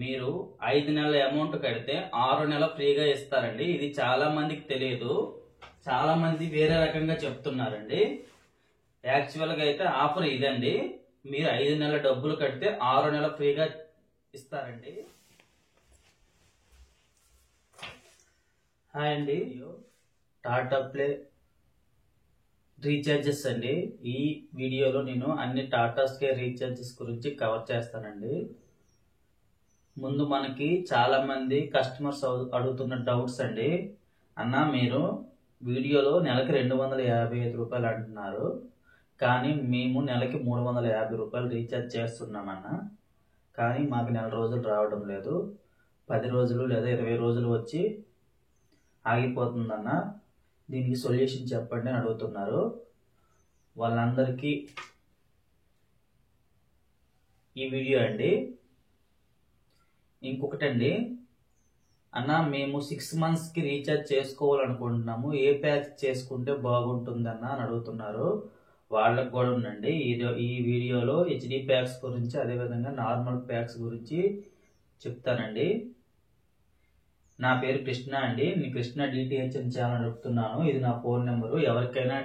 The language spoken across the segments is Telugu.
మీరు 5 నెలల అమౌంట్ కడితే 6 నెలల ఫ్రీగా ఇస్తారండి. ఇది చాలా మందికి తెలియదు. చాలా మంది వేరే రకంగా చెప్తున్నారండి. యాక్చువల్ గా అయితే ఆఫర్ ఇదండి. మీరు 5 నెలల డబ్బులు కడితే 6 నెలల ఫ్రీగా ఇస్తారండి. హాయ్ అండి, టాటా ప్లే రీఛార్జెస్ అండి. ఈ వీడియోలో నేను అన్ని టాటాస్ కే రీఛార్జెస్ గురించి కవర్ చేస్తానండి. ముందు మనకి చాలా మంది కస్టమర్స్ అడుగుతున్న డౌట్స్ అండి. అన్న, మీరు వీడియోలో నెలకి 255 రూపాయలు అంటున్నారు, కానీ మేము నెలకి 350 రూపాయలు రీఛార్జ్ చేస్తున్నామన్న. కానీ మాకు నెల రోజులు రావడం లేదు, 10 రోజులు లేదా 20 రోజులు వచ్చి ఆగిపోతుందన్న. దీనికి సొల్యూషన్ చెప్పండి అని అడుగుతున్నారు. వాళ్ళందరికీ ఈ వీడియో అండి. ఇంకొకటండి, అన్న మేము 6 months కి రీఛార్జ్ చేసుకోవాలనుకుంటున్నాము, ఏ ప్యాక్ చేసుకుంటే బాగుంటుందన్న అని అడుగుతున్నారు. వాళ్ళకు కూడా ఉందండి ఈ వీడియోలో హెచ్డి ప్యాక్స్ గురించి, అదేవిధంగా నార్మల్ ప్యాక్స్ గురించి చెప్తానండి. నా పేరు కృష్ణ అండి. నేను కృష్ణ డిటిహెచ్ అని ఛానల్ నడుపుతున్నాను. ఇది నా ఫోన్ నెంబరు. ఎవరికైనా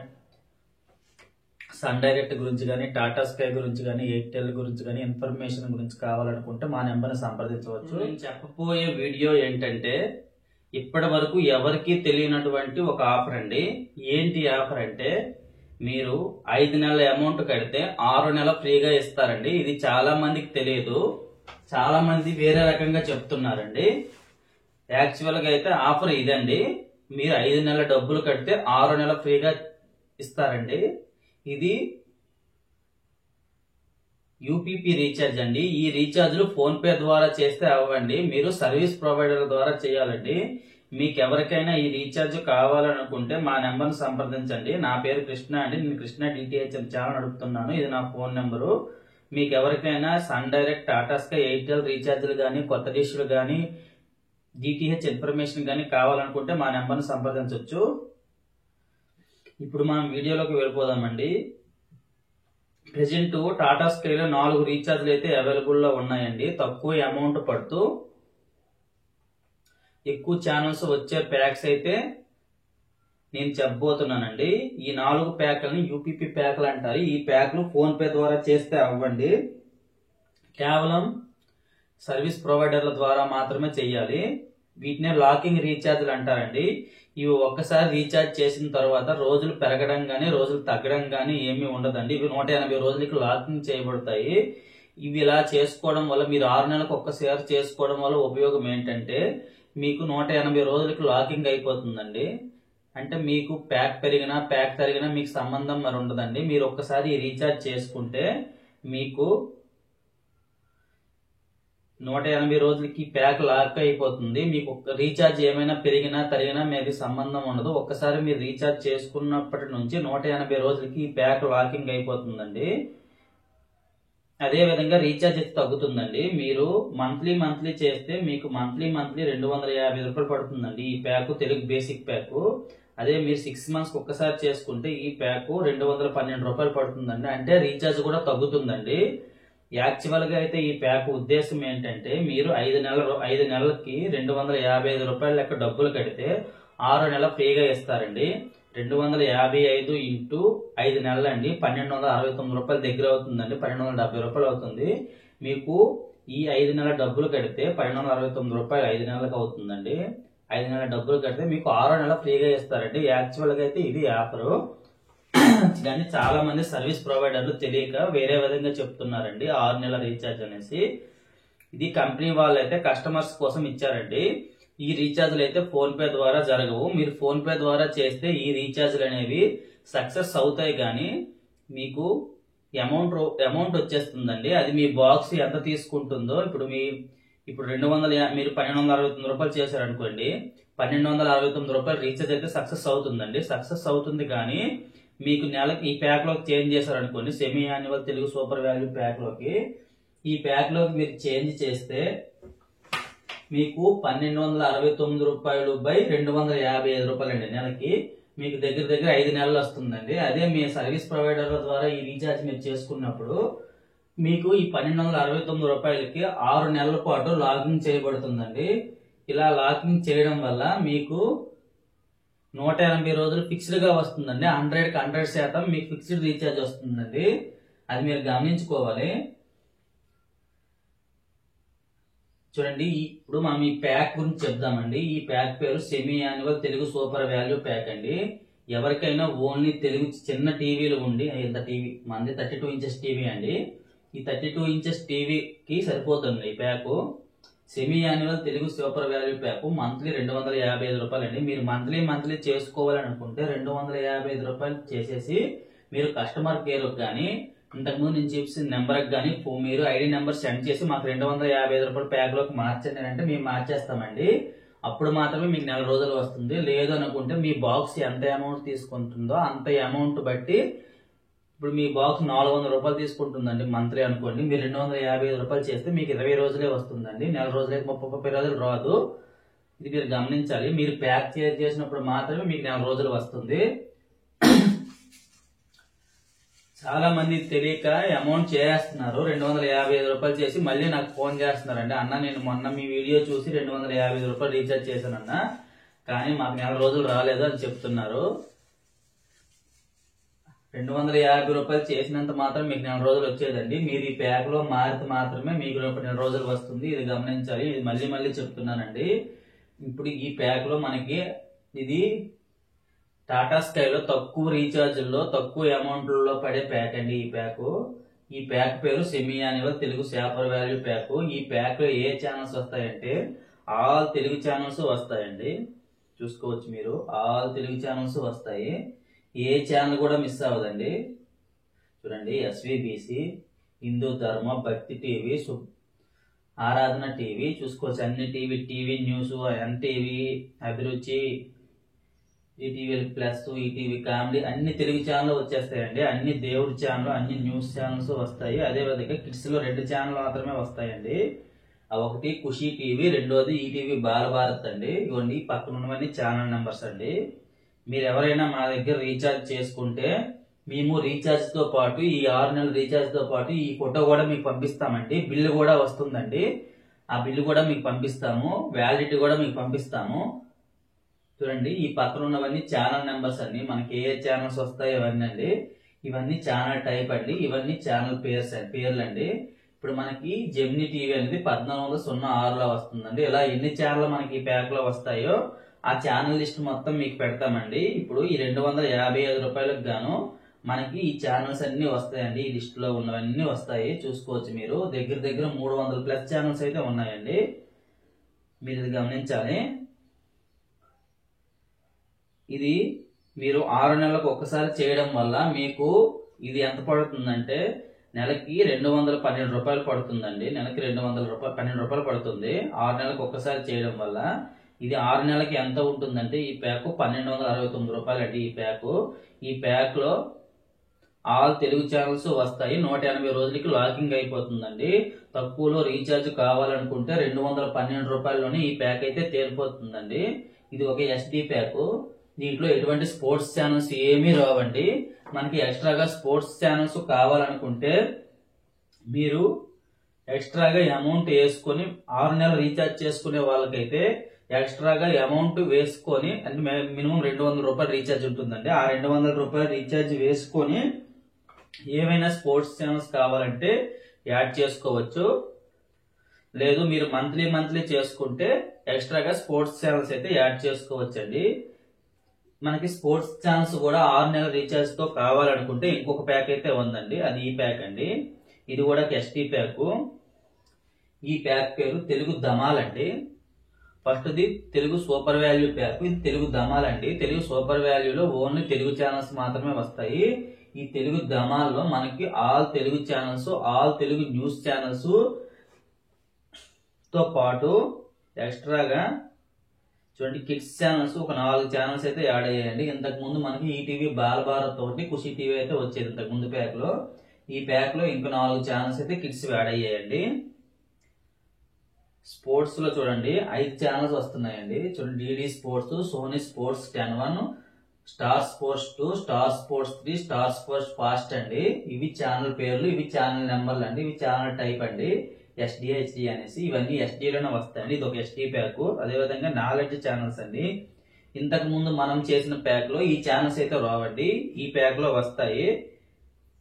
సన్ డైరెక్ట్ గురించి కానీ, టాటా స్కై గురించి కానీ, ఎయిర్టెల్ గురించి కానీ ఇన్ఫర్మేషన్ గురించి కావాలనుకుంటే మా నెంబర్ని సంప్రదించవచ్చు. నేను చెప్పబోయే వీడియో ఏంటంటే, ఇప్పటి వరకు ఎవరికీ తెలియనటువంటి ఒక ఆఫర్ అండి. ఏంటి ఆఫర్ అంటే, మీరు 5 నెలల అమౌంట్ కడితే 6 నెలల ఫ్రీగా ఇస్తారండి. ఇది చాలా మందికి తెలియదు. చాలా మంది వేరే రకంగా చెప్తున్నారండి. యాక్చువల్ గా అయితే ఆఫర్ ఇదండి. మీరు 5 నెలల డబ్బులు కడితే 6 నెలల ఫ్రీగా ఇస్తారండి. ఇది యూపీపీ రీఛార్జ్ అండి. ఈ రీఛార్జ్లు ఫోన్ పే ద్వారా చేస్తే అవ్వండి, మీరు సర్వీస్ ప్రొవైడర్ ద్వారా చేయాలండి. మీకు ఎవరికైనా ఈ రీఛార్జ్ కావాలనుకుంటే మా నెంబర్ని సంప్రదించండి. నా పేరు కృష్ణ అండి. నేను కృష్ణ డిటిహెచ్ అని ఛానల్ నడుపుతున్నాను. ఇది నా ఫోన్ నెంబరు. మీకు ఎవరికైనా Sun Direct, Tata sky, Airtel రీఛార్జ్లు కానీ, కొత్త డిష్లు కానీ, డిటిహెచ్ ఇన్ఫర్మేషన్ కానీ కావాలనుకుంటే మా నెంబర్ని సంప్రదించవచ్చు. ఇప్పుడు మనం వీడియోలోకి వెళ్ళిపోదామండి. ప్రెజెంట్ టాటా స్కైలో 4 రీఛార్జ్లు అయితే అవైలబుల్లో ఉన్నాయండి. తక్కువ అమౌంట్ పడుతూ ఎక్కువ ఛానల్స్ వచ్చే ప్యాక్స్ అయితే నేను చెప్పబోతున్నానండి. ఈ 4 ప్యాక్లని యూపీపీ ప్యాక్లు అంటారు. ఈ ప్యాక్లు ఫోన్ పే ద్వారా చేస్తే అవ్వండి. కేవలం సర్వీస్ ప్రొవైడర్ల ద్వారా మాత్రమే చెయ్యాలి. వీటినే లాకింగ్ రీఛార్జ్లు అంటారండి. ఇవి ఒక్కసారి రీఛార్జ్ చేసిన తర్వాత రోజులు పెరగడం గానీ, రోజులు తగ్గడం గానీ ఏమీ ఉండదండి. ఇవి 180 రోజులకి లాకింగ్ చేయబడతాయి. ఇవి ఇలా చేసుకోవడం వల్ల, మీరు 6 నెలలకు ఒక్కసారి చేసుకోవడం వల్ల ఉపయోగం ఏంటంటే, మీకు 180 రోజులకి లాకింగ్ అయిపోతుందండి. అంటే మీకు ప్యాక్ పెరిగినా ప్యాక్ తరిగినా మీకు సంబంధం మరి ఉండదండి. మీరు ఒక్కసారి రీఛార్జ్ చేసుకుంటే మీకు 180 రోజులకి ప్యాక్ లాక్ అయిపోతుంది. మీకు రీఛార్జ్ ఏమైనా పెరిగినా తరిగినా మీకు సంబంధం ఉండదు. ఒక్కసారి మీరు రీఛార్జ్ చేసుకున్నప్పటి నుంచి 180 రోజులకి ఈ ప్యాక్ లాకింగ్ అయిపోతుందండి. అదే విధంగా రీఛార్జ్ అయితే తగ్గుతుందండి. మీరు మంత్లీ చేస్తే మీకు మంత్లీ 250 రూపాయలు పడుతుందండి ఈ ప్యాక్, తెలుగు బేసిక్ ప్యాక్. అదే మీరు 6 months ఒక్కసారి చేసుకుంటే ఈ ప్యాక్ 212 రూపాయలు పడుతుందండి. అంటే రీఛార్జ్ కూడా తగ్గుతుందండి. యాక్చువల్ గా అయితే ఈ ప్యాక్ ఉద్దేశం ఏంటంటే, మీరు 5 నెలలకి 255 రూపాయల లెక్క డబ్బులు కడితే 6 నెలల ఫ్రీగా ఇస్తారండి. 255 ఇంటూ 5 నెలలు అండి, 1269 రూపాయలు దగ్గర అవుతుందండి. 1270 రూపాయలు అవుతుంది. మీకు ఈ 5 నెలల డబ్బులు కడితే 1269 రూపాయలు 5 నెలలకు అవుతుందండి. 5 నెలల డబ్బులు కడితే మీకు 6 నెలల ఫ్రీగా ఇస్తారండి. యాక్చువల్ గా అయితే ఇది ఆఫర్. కానీ చాలా మంది సర్వీస్ ప్రొవైడర్లు తెలియక వేరే విధంగా చెప్తున్నారండి 6 నెలల రీఛార్జ్ అనేసి. ఇది కంపెనీ వాళ్ళు అయితే కస్టమర్స్ కోసం ఇచ్చారండి. ఈ రీఛార్జ్లు అయితే ఫోన్ పే ద్వారా జరగవు. మీరు ఫోన్ పే ద్వారా చేస్తే ఈ రీఛార్జ్లు అనేవి సక్సెస్ అవుతాయి, కానీ మీకు అమౌంట్ వచ్చేస్తుందండి. అది మీ బాక్స్ ఎంత తీసుకుంటుందో, ఇప్పుడు 200 మీరు 1269 రూపాయలు చేశారనుకోండి, 1269 రూపాయలు రీఛార్జ్ అయితే సక్సెస్ అవుతుందండి. సక్సెస్ అవుతుంది, కానీ మీకు నెలకి ఈ ప్యాక్ లోకి చేంజ్ చేశారనుకోండి, semi annual Telugu super value pack లోకి, ఈ ప్యాక్ లోకి మీరు చేంజ్ చేస్తే మీకు 1269 రూపాయలు బై 255 రూపాయలు అండి నెలకి. మీకు దగ్గర 5 నెలలు వస్తుందండి. అదే మీ సర్వీస్ ప్రొవైడర్ల ద్వారా ఈ రీఛార్జ్ మీరు చేసుకున్నప్పుడు మీకు ఈ 1269 రూపాయలకి 6 నెలల పాటు లాగింగ్ చేయబడుతుందండి. ఇలా లాగింగ్ చేయడం వల్ల మీకు 180 రోజులు ఫిక్స్డ్ గా వస్తుందండి. 100కి 100% మీకు ఫిక్స్డ్ రీఛార్జ్ వస్తుందండి. అది మీరు గమనించుకోవాలి. చూడండి, ఇప్పుడు మనం ఈ ప్యాక్ గురించి చెప్దామండి. ఈ ప్యాక్ పేరు semi annual Telugu super value pack అండి. ఎవరికైనా ఓన్లీ తెలుగు చిన్న టీవీలు ఉండి, ఇంత టీవీ మంది 32 ఇంచెస్ టీవీ అండి. ఈ 32 ఇంచెస్ టీవీకి సరిపోతుంది ఈ pack. Semi annual Telugu super value pack monthly 255 రూపాయలు అండి. మీరు మంత్లీ చేసుకోవాలనుకుంటే 255 రూపాయలు చేసేసి మీరు కస్టమర్ కేర్ కానీ ఇంతకుముందు నేను చెప్పిన నెంబర్కి కానీ మీరు ఐడి నెంబర్ సెండ్ చేసి మాకు 255 రూపాయల ప్యాక్ లోకి మార్చండి అంటే మేము మార్చేస్తామండి. అప్పుడు మాత్రమే మీకు నెల రోజులు వస్తుంది. లేదు అనుకుంటే మీ బాక్స్ ఎంత అమౌంట్ తీసుకుంటుందో అంత అమౌంట్ బట్టి, ఇప్పుడు మీ బాక్స్ 400 రూపాయలు తీసుకుంటుందండి మంత్లీ అనుకోండి, మీరు 255 రూపాయలు చేస్తే మీకు 20 రోజులే వస్తుందండి. నెల రోజులైతే 30 రోజులు రాదు. ఇది మీరు గమనించాలి. మీరు ప్యాక్ చేసినప్పుడు మాత్రమే మీకు నెల రోజులు వస్తుంది. చాలా మంది తెలియక అమౌంట్ చేస్తున్నారు. 255 రూపాయలు చేసి మళ్ళీ నాకు ఫోన్ చేస్తున్నారండి, అన్న నేను మొన్న మీ వీడియో చూసి 255 రూపాయలు రీఛార్జ్ చేశానన్న, కానీ మాకు నెల రోజులు రాలేదు అని చెప్తున్నారు. 250 రూపాయలు చేసినంత మాత్రం మీకు నెల రోజులు వచ్చేదండి. మీరు ఈ ప్యాక్ లో మారితే మాత్రమే మీకు నెల రోజులు వస్తుంది. ఇది గమనించాలి. ఇది మళ్ళీ చెప్తున్నానండి. ఇప్పుడు ఈ ప్యాక్ లో మనకి ఇది టాటా స్కైలో తక్కువ రీఛార్జ్లో తక్కువ అమౌంట్లో పడే ప్యాక్ అండి ఈ ప్యాక్. ఈ ప్యాక్ పేరు semi annual Telugu super value pack. ఈ ప్యాక్ లో ఏ ఛానల్స్ వస్తాయంటే ఆల్ తెలుగు ఛానల్స్ వస్తాయండి. చూసుకోవచ్చు మీరు, ఆల్ తెలుగు ఛానల్స్ వస్తాయి. ఏ ఛానల్ కూడా మిస్ అవ్వదండి. చూడండి, ఎస్విబిసి, హిందూ ధర్మ, భక్తి టీవీ, ఆరాధన టీవీ చూసుకోవచ్చు. అన్ని టీవీ న్యూస్, ఎన్టీవీ, అభిరుచి, ఈటీవీ ప్లస్, ఈటీవీ కామెడీ అన్ని తెలుగు ఛానల్ వచ్చేస్తాయండి. అన్ని దేవుడి ఛానల్, అన్ని న్యూస్ ఛానల్స్ వస్తాయి. అదే విధంగా కిడ్స్ లో 2 ఛానల్ మాత్రమే వస్తాయండి. ఒకటి ఖుషి టీవీ, రెండోది ఈటీవీ బాలభారత్ అండి. ఇవన్నీ పక్కన ఉన్నవన్నీ ఛానల్ నెంబర్స్ అండి. మీరు ఎవరైనా మా దగ్గర రీఛార్జ్ చేసుకుంటే మేము రీఛార్జ్ తో పాటు ఈ 6 నెలల రీఛార్జ్ తో పాటు ఈ ఫోటో కూడా మీకు పంపిస్తామండి. బిల్లు కూడా వస్తుందండి. ఆ బిల్లు కూడా మీకు పంపిస్తాము. వ్యాలిడిటీ కూడా మీకు పంపిస్తాము. చూడండి, ఈ పక్కన ఉన్నవన్నీ ఛానల్ నెంబర్స్ అండి. మనకి ఏ ఛానల్స్ వస్తాయి ఇవన్నీ అండి. ఇవన్నీ ఛానల్ టైప్ అండి. ఇవన్నీ ఛానల్ పేర్లు అండి. ఇప్పుడు మనకి జెమినీ టీవీ అనేది 1406లో వస్తుందండి. ఇలా ఎన్ని ఛానల్ మనకి ఈ ప్యాక్ లో వస్తాయో ఆ ఛానల్ లిస్ట్ మొత్తం మీకు పెడతామండి. ఇప్పుడు ఈ 255 రూపాయలకు గాను మనకి ఈ ఛానల్స్ అన్ని వస్తాయండి. ఈ లిస్ట్ లో ఉన్నవన్నీ వస్తాయి. చూసుకోవచ్చు మీరు. దగ్గర 300+ ఛానల్స్ అయితే ఉన్నాయండి. మీరు ఇది గమనించాలి. ఇది మీరు 6 నెలలకు ఒక్కసారి చేయడం వల్ల మీకు ఇది ఎంత పడుతుందంటే నెలకి 212 రూపాయలు పడుతుందండి. నెలకి 212 రూపాయలు పడుతుంది 6 నెలలకు ఒక్కసారి చేయడం వల్ల. ఇది 6 నెలలకి ఎంత ఉంటుందంటే ఈ ప్యాక్ 1269 రూపాయలు అండి. ఈ ప్యాక్ లో ఆల్ తెలుగు ఛానల్స్ వస్తాయి. 180 రోజులకి లాకింగ్ అయిపోతుందండి. తక్కువలో రీఛార్జ్ కావాలనుకుంటే 212 రూపాయల్లోనే ఈ ప్యాక్ అయితే తేలిపోతుందండి. ఇది ఒక ఎస్డి ప్యాక్. దీంట్లో ఎటువంటి స్పోర్ట్స్ ఛానల్స్ ఏమీ రావండి. మనకి ఎక్స్ట్రాగా స్పోర్ట్స్ ఛానల్స్ కావాలనుకుంటే మీరు ఎక్స్ట్రాగా అమౌంట్ వేసుకొని 6 నెలలు రీఛార్జ్ చేసుకునే వాళ్ళకైతే ఎక్స్ట్రాగా అమౌంట్ వేసుకొని, అంటే మినిమం 200 రూపాయలు రీఛార్జ్ ఉంటుందండి. ఆ 200 రూపాయలు రీఛార్జ్ వేసుకొని ఏమైనా స్పోర్ట్స్ ఛానల్స్ కావాలంటే యాడ్ చేసుకోవచ్చు. లేదు మీరు మంత్లీ చేసుకుంటే ఎక్స్ట్రాగా స్పోర్ట్స్ ఛానల్స్ అయితే యాడ్ చేసుకోవచ్చండి. మనకి స్పోర్ట్స్ ఛానల్స్ కూడా 6 నెలల రీఛార్జ్ తో కావాలనుకుంటే ఇంకొక ప్యాక్ అయితే ఉందండి. అది ఈ ప్యాక్ అండి. ఇది కూడా ఎస్టీ ప్యాక్. ఈ ప్యాక్ పేరు తెలుగు ధమాల్ అండి. First the Telugu super value pack. ఇది తెలుగు ధమాల్ అండి. తెలుగు సూపర్ వాల్యూలో ఓన్లీ తెలుగు ఛానల్స్ మాత్రమే వస్తాయి. ఈ తెలుగు ధమాల్లో మనకి all Telugu channels, all Telugu news channels తో పాటు ఎక్స్ట్రాగా చూడండి కిడ్స్ ఛానల్స్ ఒక 4 ఛానల్స్ అయితే యాడ్ అయ్యాయండి. ఇంతకు ముందు మనకి ఈటీవీ బాలభారత్ తోటి ఖుషి టీవీ అయితే వచ్చేది ఇంతకు ముందు ప్యాక్ లో. ఈ ప్యాక్ లో ఇంకా 4 ఛానల్స్ అయితే కిడ్స్ యాడ్ అయ్యాయండి. స్పోర్ట్స్ లో చూడండి 5 ఛానల్స్ వస్తున్నాయండి. చూడండి, DD sports, Sony sports 10-1, star sports 2, star sports 3, star sports first అండి. ఇవి ఛానల్ పేర్లు, ఇవి ఛానల్ నెంబర్లు అండి, ఇవి ఛానల్ టైప్ అండి. SD HD అనేసి ఇవన్నీ SD లోనే వస్తాయండి. ఇది ఒక SD ప్యాక్. అదేవిధంగా నాలెడ్జ్ ఛానల్స్ అండి. ఇంతకు ముందు మనం చేసిన ప్యాక్ లో ఈ ఛానల్స్ అయితే రావండి, ఈ ప్యాక్ లో వస్తాయి.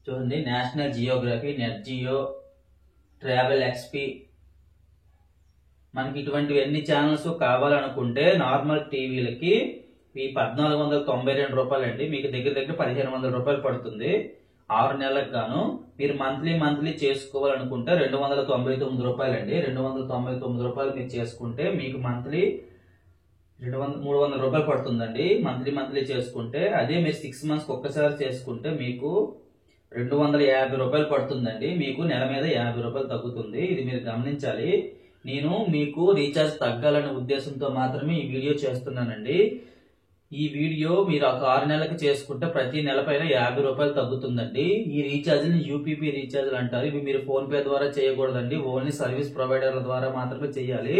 చూడండి, national geography, net geo, travel XP. మనకి ఇటువంటివి ఎన్ని ఛానల్స్ కావాలనుకుంటే నార్మల్ టీవీలకి ఈ 1492 రూపాయలు అండి. మీకు దగ్గర దగ్గర 1500 రూపాయలు పడుతుంది 6 నెలలకు గాను. మీరు మంత్లీ చేసుకోవాలనుకుంటే 299 రూపాయలు అండి. 299 రూపాయలు మీరు చేసుకుంటే మీకు మంత్లీ 300 రూపాయలు పడుతుందండి. మంత్లీ చేసుకుంటే. అదే మీరు 6 మంత్స్ ఒక్కసారి చేసుకుంటే మీకు 250 రూపాయలు పడుతుందండి. మీకు నెల మీద 50 రూపాయలు తగ్గుతుంది. ఇది మీరు గమనించాలి. నేను మీకు రీఛార్జ్ తగ్గాలనే ఉద్దేశంతో మాత్రమే ఈ వీడియో చేస్తున్నానండి. ఈ వీడియో మీరు ఒక 6 నెలలకు చేసుకుంటే ప్రతి నెల పైన 50 రూపాయలు తగ్గుతుందండి. ఈ రీఛార్జ్ ని UPP రీఛార్జ్లు అంటారు. ఇవి మీరు ఫోన్ పే ద్వారా చేయకూడదండి, ఓన్లీ సర్వీస్ ప్రొవైడర్ల ద్వారా మాత్రమే చేయాలి.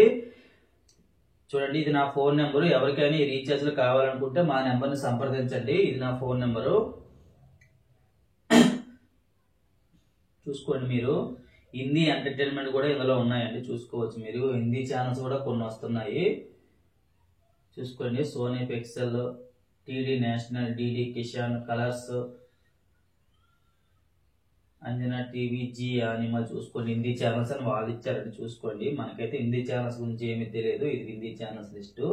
చూడండి, ఇది నా ఫోన్ నెంబరు. ఎవరికైనా ఈ రీఛార్జ్లు కావాలనుకుంటే మా నెంబర్ ని సంప్రదించండి. ఇది నా ఫోన్ నెంబరు. చూసుకోండి, మీరు హిందీ ఎంటర్టైన్మెంట్ కూడా ఇందులో ఉన్నాయండి, చూసుకోవచ్చు మీరు. హిందీ ఛానల్స్ కూడా కొన్ని వస్తున్నాయి, చూసుకోండి. Sony pixel, TD national, DD Kisan, colors, Anjana TV, Zee animal. చూసుకోండి, హిందీ ఛానల్స్ అని వాళ్ళు ఇచ్చారండి, చూసుకోండి. మనకైతే హిందీ ఛానల్స్ గురించి ఏమీ తెలియదు. ఇది హిందీ ఛానల్స్ లిస్టు.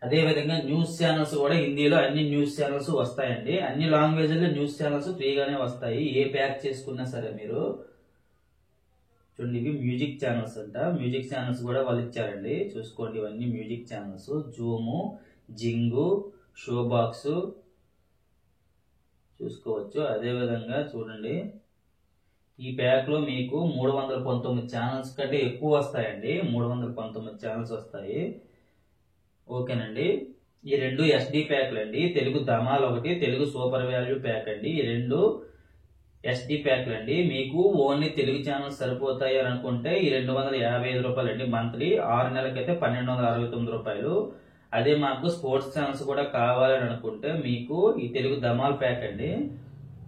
అదే విధంగా న్యూస్ ఛానల్స్ కూడా హిందీలో అన్ని న్యూస్ ఛానల్స్ వస్తాయండి. అన్ని లాంగ్వేజ్ లో న్యూస్ ఛానల్స్ ఫ్రీగానే వస్తాయి, ఏ ప్యాక్ చేసుకున్నా సరే మీరు. చూడండి, ఇవి మ్యూజిక్ ఛానల్స్ అంట. మ్యూజిక్ ఛానల్స్ కూడా వాళ్ళు ఇచ్చారండి, చూసుకోండి. ఇవన్నీ music channels. Zoom, Zing, Showbox చూసుకోవచ్చు. అదే విధంగా చూడండి, ఈ ప్యాక్ లో మీకు 319 ఛానల్స్ కంటే ఎక్కువ వస్తాయండి. 319 ఛానల్స్ వస్తాయి. ఓకేనండి. ఈ రెండు SD ప్యాక్లు అండి. తెలుగు ధమాల్ ఒకటి, తెలుగు సూపర్ వాల్యూ ప్యాక్ అండి. ఈ రెండు SD ప్యాక్లు అండి. మీకు ఓన్లీ తెలుగు ఛానల్స్ సరిపోతాయి అని అనుకుంటే ఈ 255 రూపాయలు అండి మంత్లీ. 6 నెలలకైతే 1269 రూపాయలు. అదే మాకు స్పోర్ట్స్ ఛానల్స్ కూడా కావాలని అనుకుంటే మీకు ఈ తెలుగు ధమాల్ ప్యాక్ అండి.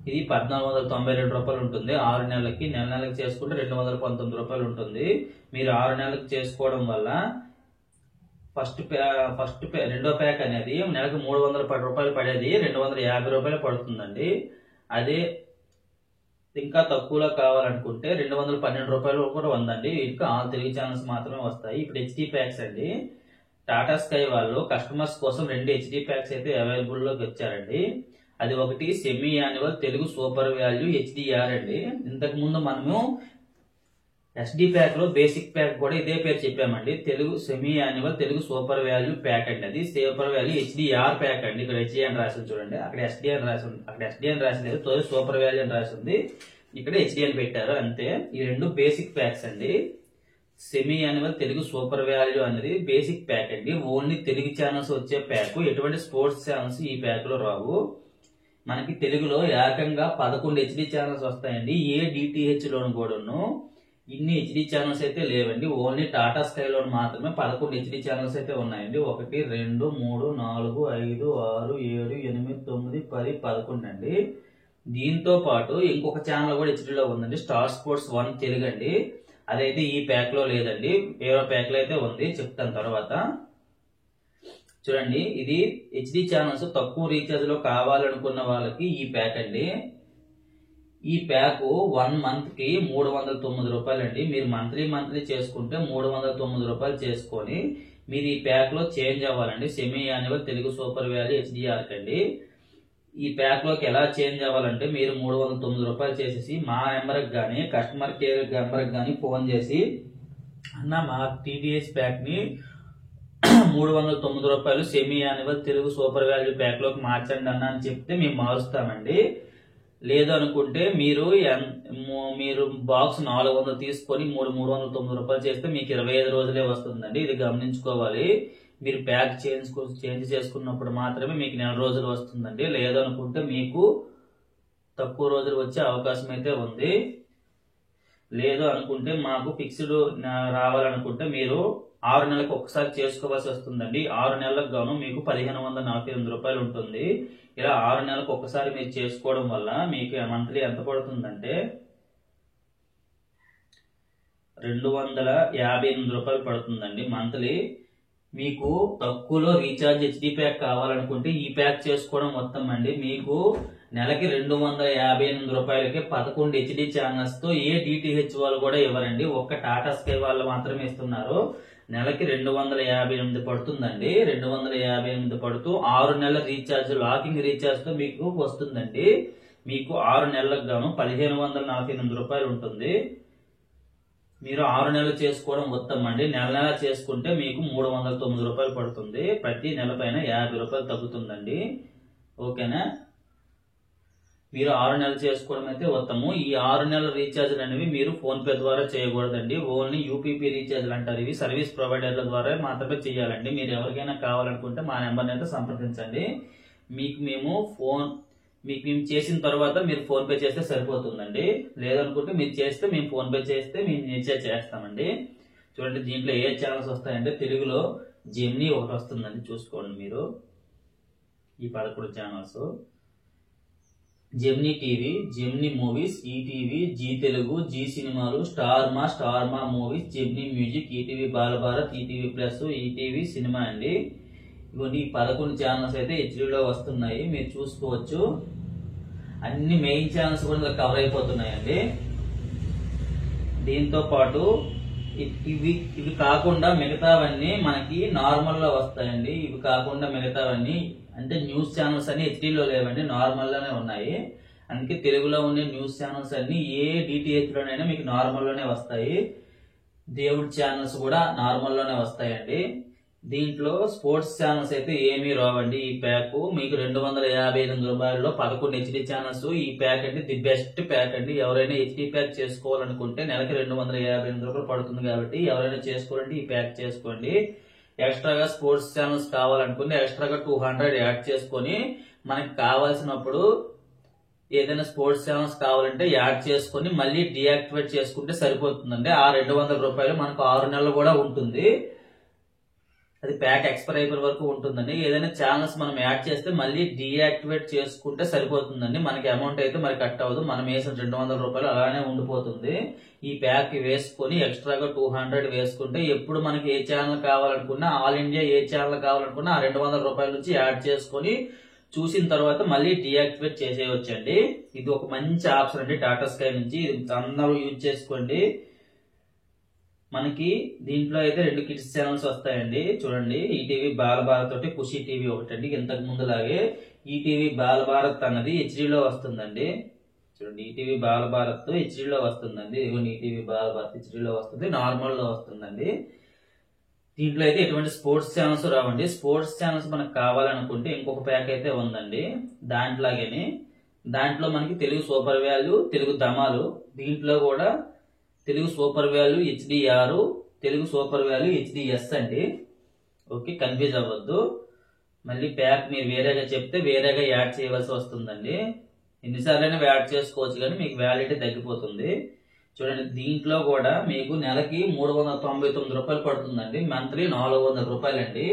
ఇది 1492 రూపాయలు ఉంటుంది 6 నెలలకి. నెలకి చేసుకుంటే 219 రూపాయలు ఉంటుంది. మీరు 6 నెలలకు చేసుకోవడం వల్ల రెండో ప్యాక్ అనేది నెలకు 310 రూపాయలు పడేది 250 రూపాయలు పడుతుందండి. అదే ఇంకా తక్కువలో కావాలనుకుంటే 212 రూపాయలు కూడా ఉందండి. ఇంకా ఆల్ తెలుగు ఛానల్స్ మాత్రమే వస్తాయి. ఇప్పుడు HD ప్యాక్స్ అండి. టాటా స్కై వాళ్ళు కస్టమర్స్ కోసం 2 HD ప్యాక్స్ అయితే అవైలబుల్ లోకి వచ్చారండి. అది ఒకటి semi annual Telugu super value HDR అండి. ఇంతకు ముందు మనము SD ప్యాక్ లో బేసిక్ ప్యాక్ కూడా ఇదే పేరు చెప్పామండి. Telugu semi annual Telugu super value pack అండి. అది సూపర్ వాల్యూ HDR ప్యాక్ అండి. ఇక్కడ HD అని రాసి చూడండి, అక్కడ SD అని రాసి ఉంది. అక్కడ SD అని రాసి లేదు, సూపర్ వాల్యూ అని రాసి ఉంది. ఇక్కడ HD అని పెట్టారు అంతే. ఈ రెండు బేసిక్ ప్యాక్స్ అండి. Semi annual Telugu super value అనేది బేసిక్ ప్యాక్ అండి. ఓన్లీ తెలుగు ఛానల్స్ వచ్చే ప్యాక్. ఎటువంటి స్పోర్ట్స్ ఛానల్స్ ఈ ప్యాక్ లో రావు. మనకి తెలుగులో ఏకంగా 11 HD ఛానల్స్ వస్తాయండి. ఏ DTH లోను కూడాను ఇన్ని HD ఛానల్స్ అయితే లేవండి. ఓన్లీ టాటా స్కై లో మాత్రమే 11 HD ఛానల్స్ అయితే ఉన్నాయండి. 1 2 3 4 5 6 7 8 9 10 11 అండి. దీంతో పాటు ఇంకొక ఛానల్ కూడా HD లో ఉందండి, స్టార్ స్పోర్ట్స్ 1 తెలుగు అండి. అదైతే ఈ ప్యాక్ లో లేదండి, వేరే ప్యాక్ లో అయితే ఉంది, చెప్తాను తర్వాత. చూడండి, ఇది HD ఛానల్స్ తక్కువ రీఛార్జ్ లో కావాలనుకున్న వాళ్ళకి ఈ ప్యాక్ అండి. ఈ ప్యాక్ 1 మంత్ కి 309 రూపాయలు అండి. మీరు మంత్లీ చేసుకుంటే 309 రూపాయలు చేసుకొని మీరు ఈ ప్యాక్ లో చేంజ్ అవ్వాలండి. Semi annual Telugu super value HDR కండి. ఈ ప్యాక్ లోకి ఎలా చేంజ్ అవ్వాలంటే మీరు 309 రూపాయలు చేసేసి మా నెంబర్కి కానీ కస్టమర్ కేర్ నెంబర్కి కానీ ఫోన్ చేసి, అన్న మా TDS ప్యాక్ ని 309 రూపాయలు semi annual Telugu super value pack లోకి మార్చండి అన్న అని చెప్తే మేము మారుస్తామండి. లేదు అనుకుంటే మీరు బాక్స్ 400 తీసుకొని 309 రూపాయలు చేస్తే మీకు 25 రోజులే వస్తుందండి. ఇది గమనించుకోవాలి. మీరు ప్యాక్ చేంజ్ చేసుకున్నప్పుడు మాత్రమే మీకు నెల రోజులు వస్తుందండి. లేదు అనుకుంటే మీకు తక్కువ రోజులు వచ్చే అవకాశం అయితే ఉంది. లేదు అనుకుంటే మాకు ఫిక్స్డ్ రావాలనుకుంటే మీరు 6 నెలలకు ఒకసారి చేసుకోవాల్సి వస్తుందండి. 6 నెలలకు గాను మీకు 1548 రూపాయలు ఉంటుంది. ఇలా 6 నెలలకు ఒకసారి మీరు చేసుకోవడం వల్ల మీకు మంత్లీ ఎంత పడుతుందంటే 258 రూపాయలు పడుతుందండి మంత్లీ. మీకు తక్కువలో రీఛార్జ్ హెచ్డి ప్యాక్ కావాలనుకుంటే ఈ ప్యాక్ చేసుకోవడం మొత్తం అండి మీకు నెలకి 258 రూపాయలకి 11 హెచ్డి ఛానల్స్ తో ఏ డిటిహెచ్ వాళ్ళు కూడా ఇవ్వరండి. ఒక్క టాటా స్కై వాళ్ళు మాత్రమే ఇస్తున్నారు. నెలకి 258 పడుతుందండి. 258 పడుతూ 6 నెలల రీఛార్జ్ లాకింగ్ రీఛార్జ్ తో మీకు వస్తుందండి. మీకు 6 నెలలకు గాను 1548 రూపాయలు ఉంటుంది. మీరు 6 నెలలు చేసుకోవడం మొత్తం అండి. నెల నెల చేసుకుంటే మీకు 309 రూపాయలు పడుతుంది. ప్రతి నెల పైన 50 రూపాయలు తగ్గుతుందండి. ఓకేనా? మీరు 6 నెలలు చేసుకోవడం అయితే ఉత్తము. ఈ 6 నెలల రీఛార్జ్లు అనేవి మీరు ఫోన్ పే ద్వారా చేయకూడదండి. ఓన్లీ యూపీపీ రీఛార్జ్లు అంటారు. ఇవి సర్వీస్ ప్రొవైడర్ల ద్వారా మాత్రమే చేయాలండి. మీరు ఎవరికైనా కావాలనుకుంటే మా నెంబర్ని అయితే సంప్రదించండి. మీకు మేము చేసిన తర్వాత మీరు ఫోన్ పే చేస్తే సరిపోతుందండి. లేదనుకుంటే మీరు చేస్తే మేము ఫోన్ పే చేస్తే మేము రీఛార్జ్ చేస్తామండి. చూడండి దీంట్లో ఏ ఛానల్స్ వస్తాయంటే తెలుగులో జెమినీ ఒకటి వస్తుందండి, చూసుకోండి మీరు. ఈ 11 channels Gemini TV, Gemini movies, ETV, Zee Telugu, Zee సినిమాలు, star Maa movies, Gemini music, ETV Balabharat, ETV plus, ETV cinema అండి. ఇవన్నీ 11 ఛానల్స్ అయితే హెచ్డీలో వస్తున్నాయి, మీరు చూసుకోవచ్చు. అన్ని మెయిన్ ఛానల్స్ కూడా కవర్ అయిపోతున్నాయండి. దీంతో పాటు ఇవి కాకుండా మిగతావన్నీ మనకి నార్మల్ లో వస్తాయండి. ఇవి కాకుండా మిగతావన్నీ అంటే న్యూస్ ఛానల్స్ అన్ని హెచ్డీలో లేవండి, నార్మల్ లోనే ఉన్నాయి. అందుకే తెలుగులో ఉండే న్యూస్ ఛానల్స్ అన్ని ఏ డిటిహెచ్ లోనైనా మీకు నార్మల్ లోనే వస్తాయి. దేవుడి ఛానల్స్ కూడా నార్మల్ లోనే వస్తాయండి. దీంట్లో స్పోర్ట్స్ ఛానల్స్ అయితే ఏమీ రావండి. ఈ ప్యాక్ మీకు 258 రూపాయల్లో 11 హెచ్డీ ఛానల్స్. ఈ ప్యాక్ అంటే ది బెస్ట్ ప్యాక్ అండి. ఎవరైనా హెచ్డీ ప్యాక్ చేసుకోవాలనుకుంటే నెలకి 258 రూపాయలు పడుతుంది కాబట్టి ఎవరైనా చేసుకోవాలంటే ఈ ప్యాక్ చేసుకోండి. ఎక్స్ట్రాగా స్పోర్ట్స్ ఛానల్స్ కావాలనుకుంటే ఎక్స్ట్రాగా 200 యాడ్ చేసుకొని మనకి కావాల్సినప్పుడు ఏదైనా స్పోర్ట్స్ ఛానల్స్ కావాలంటే యాడ్ చేసుకొని మళ్ళీ డియాక్టివేట్ చేసుకుంటే సరిపోతుందండి. ఆ 200 రూపాయలు మనకు 6 నెలలు కూడా ఉంటుంది. అది ప్యాక్ ఎక్స్పైర్ అయిపోయే వరకు ఉంటుందండి. ఏదైనా ఛానల్స్ మనం యాడ్ చేస్తే మళ్ళీ డియాక్టివేట్ చేసుకుంటే సరిపోతుందండి. మనకి అమౌంట్ అయితే మరి కట్ అవ్వదు. మనం వేసిన 200 రూపాయలు అలానే ఉండిపోతుంది. ఈ ప్యాక్ వేసుకొని ఎక్స్ట్రాగా 200 వేసుకుంటే ఎప్పుడు మనకి ఏ ఛానల్ కావాలనుకున్నా, ఆల్ ఇండియా ఏ ఛానల్ కావాలనుకున్నా ఆ 200 రూపాయల నుంచి యాడ్ చేసుకొని చూసిన తర్వాత మళ్ళీ డియాక్టివేట్ చేసేయచ్చండి. ఇది ఒక మంచి ఆప్షన్ అండి టాటా స్కై నుంచి. అందరూ యూజ్ చేసుకోండి. మనకి దీంట్లో అయితే 2 కిడ్స్ ఛానల్స్ వస్తాయండి. చూడండి ఈటీవీ బాలభారత్ తోటి ఖుషి టీవీ ఒకటండి. ఇంతకు ముందులాగే ఈటీవీ బాలభారత్ అన్నది హెచ్డీలో వస్తుందండి. చూడండి ఈటీవీ బాలభారత్ హెచ్డీలో వస్తుందండి. ఇదిగోండి ఈటీవీ బాలభారత్ హెచ్డీలో వస్తుంది, నార్మల్ లో వస్తుందండి. దీంట్లో అయితే ఎటువంటి స్పోర్ట్స్ ఛానల్స్ రావండి. స్పోర్ట్స్ ఛానల్స్ మనకు కావాలనుకుంటే ఇంకొక ప్యాక్ అయితే ఉందండి దాంట్లాగేనే. దాంట్లో మనకి తెలుగు సూపర్ వాల్యూ, తెలుగు ధమాలు, దీంట్లో కూడా Telugu super value HDR, Telugu super value HDS అండి. ఓకే, కన్ఫ్యూజ్ అవ్వద్దు. మళ్ళీ ప్యాక్ మీరు వేరేగా చెప్తే వేరేగా యాడ్ చేయవలసి వస్తుందండి. ఎన్నిసార్లైనా యాడ్ చేసుకోవచ్చు కానీ మీకు వ్యాలిడిటీ తగ్గిపోతుంది. చూడండి దీంట్లో కూడా మీకు నెలకి 399 రూపాయలు పడుతుందండి. మంత్లీ 400 రూపాయలండి.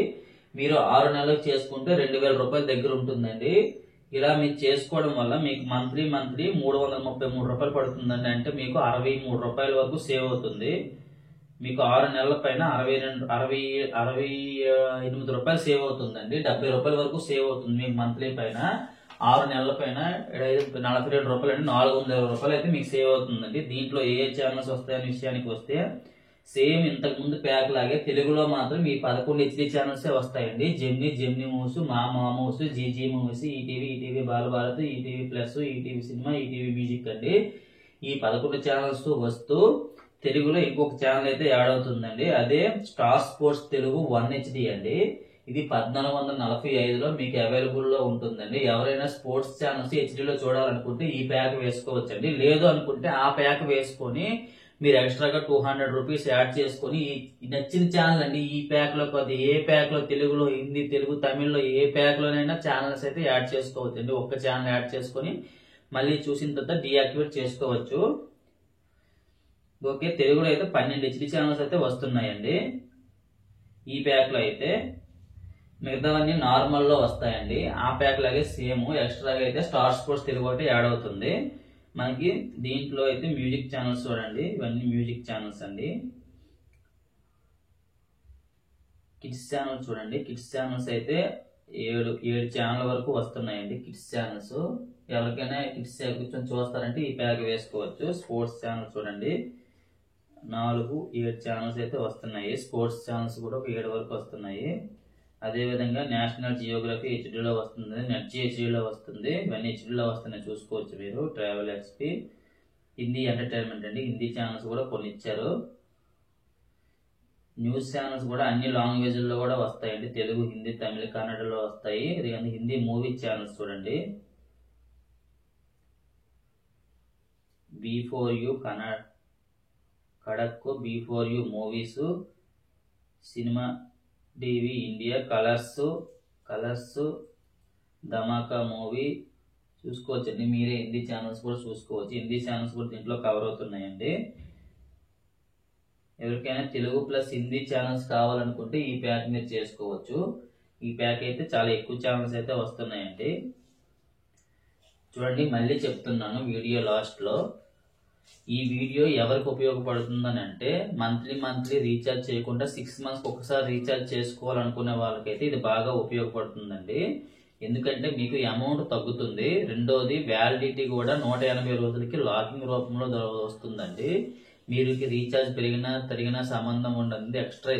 మీరు 6 నెలలకు చేసుకుంటే 2000 రూపాయల దగ్గర ఉంటుందండి. ఇలా మీరు చేసుకోవడం వల్ల మీకు మంత్లీ 333 రూపాయలు పడుతుందండి. అంటే మీకు 63 రూపాయల వరకు సేవ్ అవుతుంది. మీకు 6 నెలల పైన 68 రూపాయలు సేవ్ అవుతుందండి. 70 రూపాయల వరకు సేవ్ అవుతుంది మీకు మంత్లీ పైన. 6 నెలల పైన 42 రూపాయలు అంటే 420 రూపాయలు అయితే మీకు సేవ్ అవుతుందండి. దీంట్లో ఏ ఛానల్స్ వస్తాయనే విషయానికి వస్తే సేమ్ ఇంతకు ముందు ప్యాక్ లాగే తెలుగులో మాత్రం ఈ 11 హెచ్డీ ఛానల్స్ వస్తాయండి. జెమినీ మూవీస్, మా movies, GG movies, ETV Balabharat, ETV plus, ETV cinema, ETV music అండి. ఈ 11 ఛానల్స్ వస్తూ తెలుగులో ఇంకొక ఛానల్ అయితే యాడ్ అవుతుందండి. అదే స్టార్ స్పోర్ట్స్ తెలుగు 1 హెచ్డీ అండి. ఇది 1445లో మీకు అవైలబుల్ లో ఉంటుందండి. ఎవరైనా స్పోర్ట్స్ ఛానల్స్ హెచ్డీలో చూడాలనుకుంటే ఈ ప్యాక్ వేసుకోవచ్చండి. లేదు అనుకుంటే ఆ ప్యాక్ వేసుకొని మీరు ఎక్స్ట్రాగా 200 రూపీస్ యాడ్ చేసుకుని నచ్చిన ఛానల్ అండి ఈ ప్యాక్ లో కాదు, ఏ ప్యాక్ లో తెలుగులో, హిందీ, తెలుగు, తమిళ్లో ఏ ప్యాక్ లోనైనా ఛానల్స్ అయితే యాడ్ చేసుకోవచ్చు అండి. ఒక్క ఛానల్ యాడ్ చేసుకుని మళ్ళీ చూసిన తర్వాత డియాక్టివేట్ చేసుకోవచ్చు. ఓకే, తెలుగులో అయితే 12 హెచ్డి ఛానల్స్ అయితే వస్తున్నాయండి ఈ ప్యాక్ లో అయితే. మిగతావన్నీ నార్మల్ లో వస్తాయండి. ఆ ప్యాక్ లాగే సేమ్ ఎక్స్ట్రాగా అయితే స్టార్ స్పోర్ట్స్ తెలుగు ఒకటి యాడ్ అవుతుంది మనకి. దీంట్లో అయితే మ్యూజిక్ ఛానల్స్ చూడండి, ఇవన్నీ మ్యూజిక్ ఛానల్స్ అండి. కిడ్స్ ఛానల్ చూడండి, కిడ్స్ ఛానల్స్ అయితే 7 ఛానల్ వరకు వస్తున్నాయండి కిడ్స్ ఛానల్స్. ఎవరికైనా కిడ్స్ కూర్చొని చూస్తారంటే ఈ ప్యాక్ వేసుకోవచ్చు. స్పోర్ట్స్ ఛానల్ చూడండి, 7 ఛానల్స్ అయితే వస్తున్నాయి. స్పోర్ట్స్ ఛానల్స్ కూడా ఒక 7 వరకు వస్తున్నాయి. అదేవిధంగా నేషనల్ జియోగ్రఫీ హెచ్డీలో వస్తుంది, నెట్జీ హెచ్డీలో వస్తుంది. ఇవన్నీ హెచ్డీలో వస్తున్నాయి, చూసుకోవచ్చు మీరు. ట్రావెల్ ఎక్స్పీ, హిందీ ఎంటర్టైన్మెంట్ అండి, హిందీ ఛానల్స్ కూడా కొన్ని ఇచ్చారు. న్యూస్ ఛానల్స్ కూడా అన్ని లాంగ్వేజ్ల్లో కూడా వస్తాయండి, తెలుగు, హిందీ, తమిళ, కన్నడలో వస్తాయి. ఇది హిందీ మూవీ ఛానల్స్ చూడండి, B4U Kadak, B4U movies, cinema TV India, Colors, Dhamaka movie చూసుకోవచ్చండి. మీరే హిందీ ఛానల్స్ కూడా చూసుకోవచ్చు. హిందీ ఛానల్స్ కూడా దీంట్లో కవర్ అవుతున్నాయండి. ఎవరికైనా తెలుగు ప్లస్ హిందీ ఛానల్స్ కావాలనుకుంటే ఈ ప్యాక్ మీరు చేసుకోవచ్చు. ఈ ప్యాక్ అయితే చాలా ఎక్కువ ఛానల్స్ అయితే వస్తున్నాయండి. చూడండి, మళ్ళీ చెప్తున్నాను వీడియో లాస్ట్ లో, ఈ వీడియో ఎవరికి ఉపయోగపడుతుందని అంటే మంత్లీ రీఛార్జ్ చేయకుండా 6 months ఒకసారి రీఛార్జ్ చేసుకోవాలనుకునే వాళ్ళకైతే ఇది బాగా ఉపయోగపడుతుందండి. ఎందుకంటే మీకు అమౌంట్ తగ్గుతుంది. రెండోది వ్యాలిడిటీ కూడా 180 రోజులకి లాకింగ్ రూపంలో వస్తుందండి. మీరు రీఛార్జ్ తరిగినా సంబంధం ఉండదు. ఎక్స్ట్రా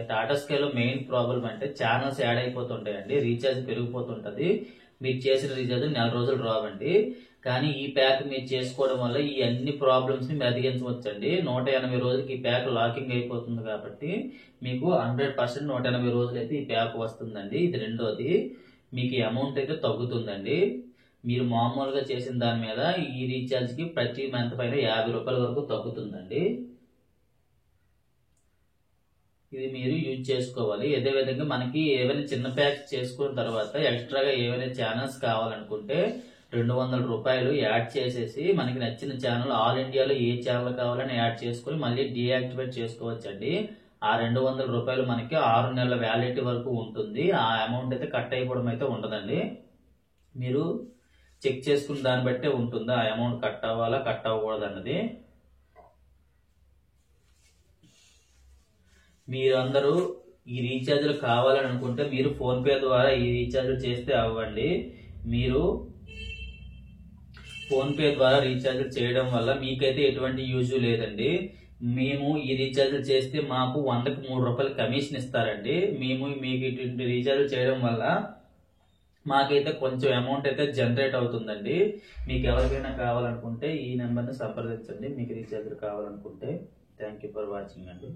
టాటా స్కైలో మెయిన్ ప్రాబ్లం అంటే ఛానల్స్ యాడ్ అయిపోతుంటాయండి, రీఛార్జ్ పెరిగిపోతుంటది. మీరు చేసిన రీఛార్జ్ 1 నెల రోజులు రావండి. కానీ ఈ ప్యాక్ మీరు చేసుకోవడం వల్ల ఈ అన్ని ప్రాబ్లమ్స్ ని అధిగమించవచ్చండి. 180 రోజులకి ఈ ప్యాక్ లాకింగ్ అయిపోతుంది కాబట్టి మీకు 100% 180 రోజులు అయితే ఈ ప్యాక్ వస్తుందండి. ఇది రెండోది, మీకు అమౌంట్ అయితే తగ్గుతుందండి. మీరు మామూలుగా చేసిన దాని మీద ఈ రీఛార్జ్ కి ప్రతి మంత్ పైన 50 రూపాయల వరకు తగ్గుతుందండి. ఇది మీరు యూజ్ చేసుకోవాలి. అదే విధంగా మనకి ఏవైనా చిన్న ప్యాక్ చేసుకున్న తర్వాత ఎక్స్ట్రాగా ఏవైనా ఛానల్స్ కావాలనుకుంటే 200 రూపాయలు యాడ్ చేసేసి మనకి నచ్చిన ఛానల్ ఆల్ ఇండియాలో ఏ ఛానల్ కావాలని యాడ్ చేసుకుని మళ్ళీ డీయాక్టివేట్ చేసుకోవచ్చండి. ఆ 200 రూపాయలు మనకి 6 నెలల వ్యాలిడిటీ వరకు ఉంటుంది. ఆ అమౌంట్ అయితే కట్ అయిపోవడం అయితే ఉండదండి. మీరు చెక్ చేసుకున్న దాన్ని బట్టే ఉంటుంది ఆ అమౌంట్ కట్ అవ్వాలా కట్ అవ్వకూడదు అన్నది. మీరందరూ ఈ రీఛార్జ్లు కావాలని అనుకుంటే మీరు ఫోన్ పే ద్వారా ఈ రీఛార్జ్ చేస్తే అవ్వండి. మీరు ఫోన్ పే ద్వారా రీఛార్జ్ చేయడం వల్ల మీకైతే ఎటువంటి యూజ్ లేదండి. మేము ఈ రీఛార్జ్ చేస్తే మాకు 100కి 3 రూపాయలు కమిషన్ ఇస్తారండి. మీకు ఇటువంటి రీఛార్జ్ చేయడం వల్ల మాకైతే కొంచెం అమౌంట్ అయితే జనరేట్ అవుతుందండి. మీకు ఎవరికైనా కావాలనుకుంటే ఈ నెంబర్ని సంప్రదించండి మీకు రీఛార్జ్ కావాలనుకుంటే. థ్యాంక్ యూ ఫర్ వాచింగ్ అండి.